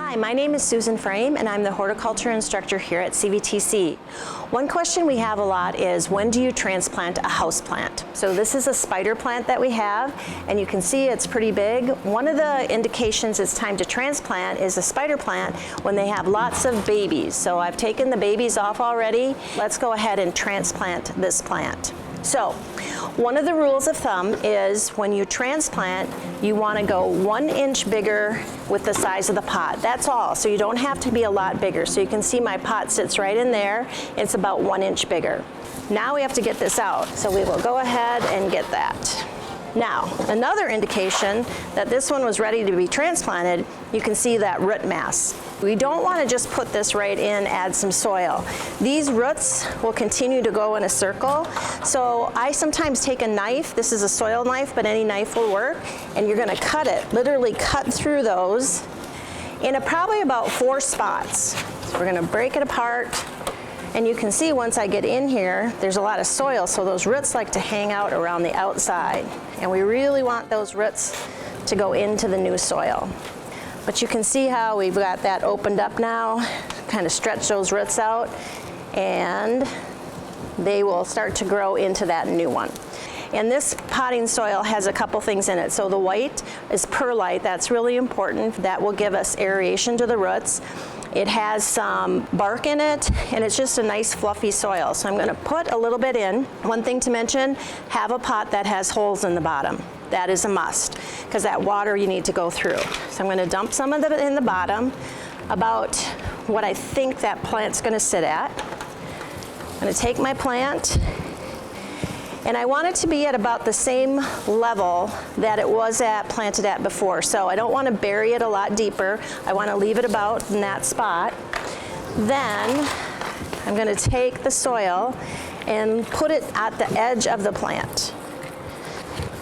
Hi, my name is Susan Frame and I'm the horticulture instructor here at CVTC. One question we have a lot is, when do you transplant a house plant? So this is a spider plant that we have, and you can see it's pretty big. One of the indications it's time to transplant is a spider plant when they have lots of babies. So I've taken the babies off already. Let's go ahead and transplant this plant. So, one of the rules of thumb is when you transplant, you want to go 1 inch bigger with the size of the pot. That's all. So you don't have to be a lot bigger. So you can see my pot sits right in there. It's about 1 inch bigger. Now we have to get this out. So we will go ahead and get that. Now, another indication that this one was ready to be transplanted, you can see that root mass. We don't want to just put this right in, add some soil. These roots will continue to go in a circle. So I sometimes take a knife, this is a soil knife, but any knife will work, and you're going to cut it, literally cut through those in probably about 4 spots. So we're going to break it apart. And you can see once I get in here, there's a lot of soil, so those roots like to hang out around the outside. And we really want those roots to go into the new soil. But you can see how we've got that opened up now, kind of stretch those roots out, and they will start to grow into that new one. And this potting soil has a couple things in it. So the white is perlite, that's really important. That will give us aeration to the roots. It has some bark in it, and it's just a nice fluffy soil. So I'm going to put a little bit in. One thing to mention, have a pot that has holes in the bottom. That is a must, because that water you need to go through. So I'm going to dump some of it in the bottom, about what I think that plant's going to sit at. I'm going to take my plant, and I want it to be at about the same level that it was planted at before. So I don't want to bury it a lot deeper. I want to leave it about in that spot. Then I'm going to take the soil and put it at the edge of the plant.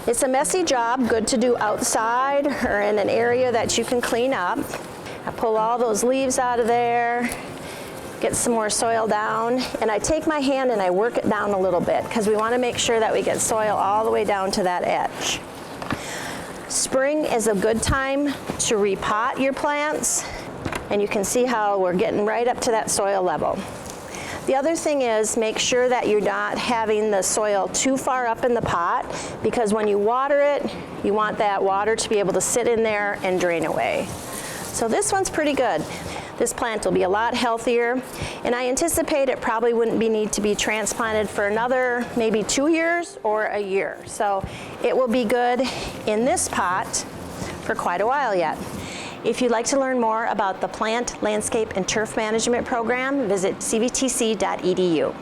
It's a messy job, good to do outside or in an area that you can clean up. I pull all those leaves out of there, get some more soil down, and I take my hand and I work it down a little bit because we want to make sure that we get soil all the way down to that edge. Spring is a good time to repot your plants, and you can see how we're getting right up to that soil level. The other thing is, make sure that you're not having the soil too far up in the pot, because when you water it, you want that water to be able to sit in there and drain away. So this one's pretty good. This plant will be a lot healthier, and I anticipate it probably wouldn't need to be transplanted for another maybe 2 years or a year. So it will be good in this pot for quite a while yet. If you'd like to learn more about the Plant, Landscape, and Turf Management Program, visit cvtc.edu.